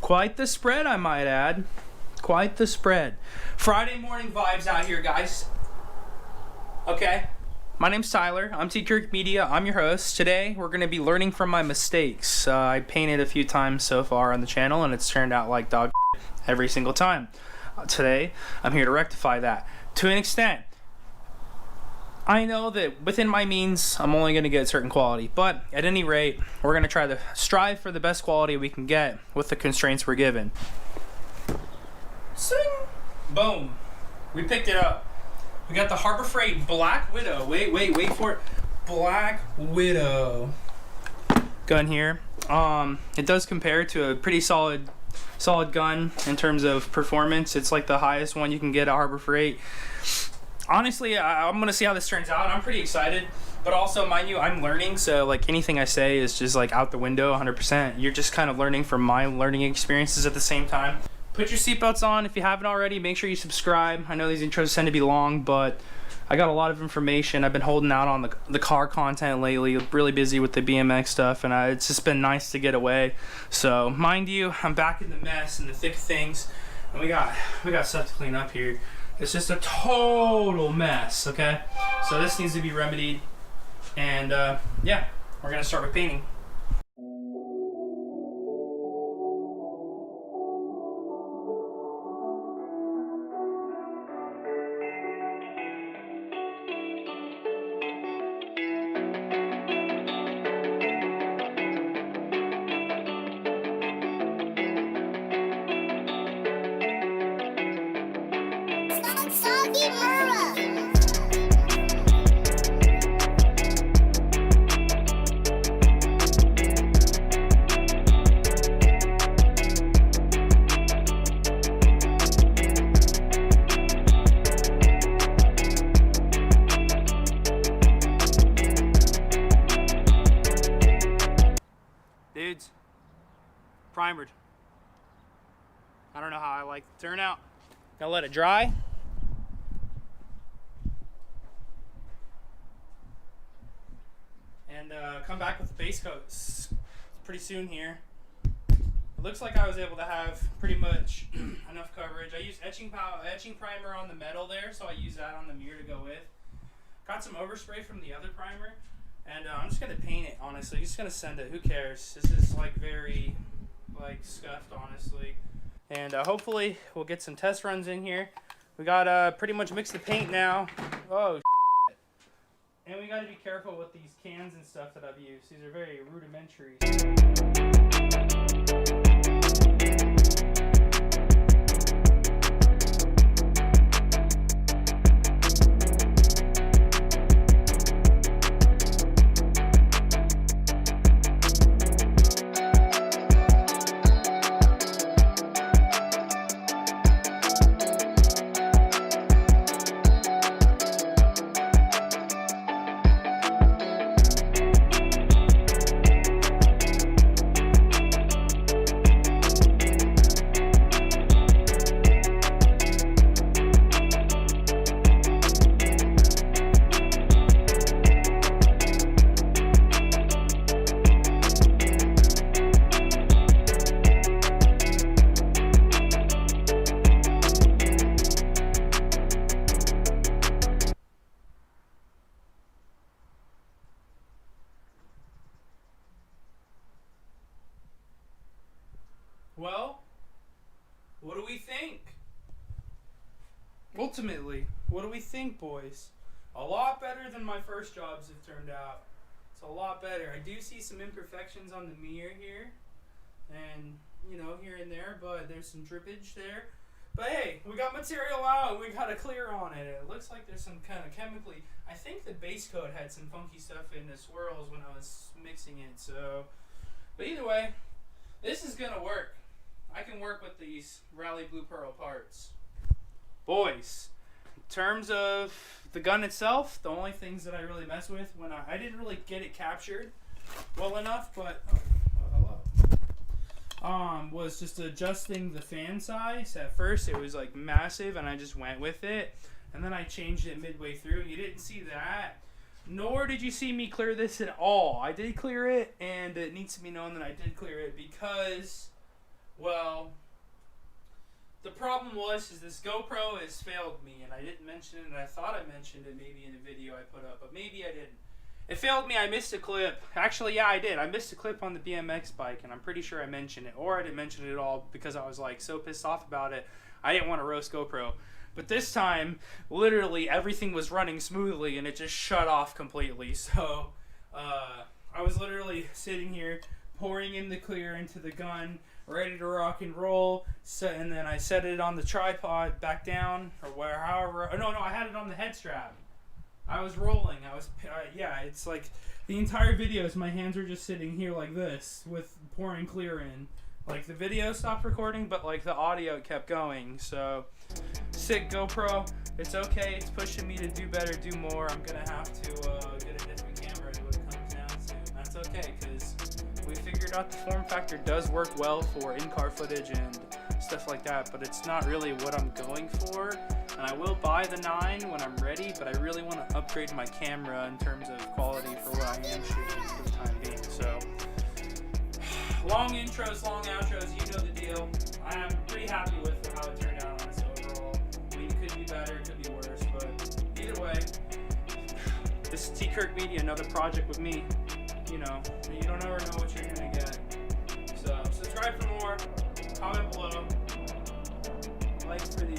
Quite the spread, I might add. Quite the spread. Friday morning vibes out here, guys. Okay. My name's Tyler. I'm Tkirkmedia. I'm your host. Today, we're going to be learning from my mistakes. I painted a few times so far on the channel, and it's turned out like dog every single time. Today, I'm here to rectify that. To an extent, I know that within my means, I'm only going to get a certain quality. But at any rate, we're going to try to strive for the best quality we can get with the constraints we're given. Sing! Boom. We picked it up. We got the Harbor Freight Black Widow. Wait for it. Black Widow gun here. It does compare to a pretty solid gun in terms of performance. It's like the highest one you can get at Harbor Freight. Honestly, I'm gonna see how this turns out. I'm pretty excited, but also, mind you, I'm learning, so like anything I say is just like out the window 100%. You're just kind of learning from my learning experiences at the same time. Put your seatbelts on if you haven't already. Make sure you subscribe. I know these intros tend to be long, but I got a lot of information. I've been holding out on the car content lately. Really busy with the BMX stuff, and it's just been nice to get away. So, mind you, I'm back in the mess, in the thick of things, and we got stuff to clean up here. It's just a total mess, okay? So this needs to be remedied, and yeah, we're gonna start with painting. Sogimura. Dudes, primered. I don't know how I like the turnout. Gotta let it dry. And come back with the base coats pretty soon here. It looks like I was able to have pretty much enough coverage. I used etching primer on the metal there, so I used that on the mirror to go with. Got some overspray from the other primer, and I'm just gonna paint it. Honestly, just gonna send it. Who cares? This is like very scuffed, honestly. And hopefully we'll get some test runs in here. We got pretty much mixed the paint now. Oh. And we got to be careful with these cans and stuff that I've used. These are very rudimentary. Well, what do we think? Ultimately, what do we think, boys? A lot better than my first jobs have turned out. It's a lot better. I do see some imperfections on the mirror here, and here and there, but there's some drippage there. But hey, we got material out and we got a clear on it. It looks like there's some kind of chemically, I think the base coat had some funky stuff in the swirls when I was mixing it, so. But either way, this is gonna work. I can work with these Rally Blue Pearl parts. Boys, in terms of the gun itself, the only things that I really mess with when I didn't really get it captured well enough, but hello. Was just adjusting the fan size. At first it was like massive and I just went with it, and then I changed it midway through. You didn't see that, nor did you see me clear this at all. I did clear it, and it needs to be known that I did clear it because Well, the problem is this GoPro has failed me, and I didn't mention it, and I thought I mentioned it maybe in a video I put up, but maybe I didn't. It failed me. I missed a clip. Actually, yeah, I did. I missed a clip on the BMX bike, and I'm pretty sure I mentioned it, or I didn't mention it at all because I was like so pissed off about it. I didn't want to roast GoPro. But this time, literally everything was running smoothly, and it just shut off completely. So I was literally sitting here pouring in the clear into the gun, ready to rock and roll. So, and then I set it on the tripod back down, or where, however. Oh, no, I had it on the head strap. I was rolling. Yeah, it's like the entire video is my hands were just sitting here like this with pouring clear in. Like the video stopped recording, but like the audio kept going. So sick GoPro. It's okay. It's pushing me to do better, do more. I'm gonna have to get a different camera when it comes down to. That's okay, because we figured out the form factor does work well for in-car footage and stuff like that, but it's not really what I'm going for. And I will buy the 9 when I'm ready, but I really want to upgrade my camera in terms of quality for what I am shooting for the time being. So, long intros, long outros, you know the deal. I'm pretty happy with how it turned out on this overall. I mean, it could be better, it could be worse, but either way, this is Tkirkmedia, another project with me. You know, you don't ever know what you're going to get. So, subscribe for more, comment below, like for the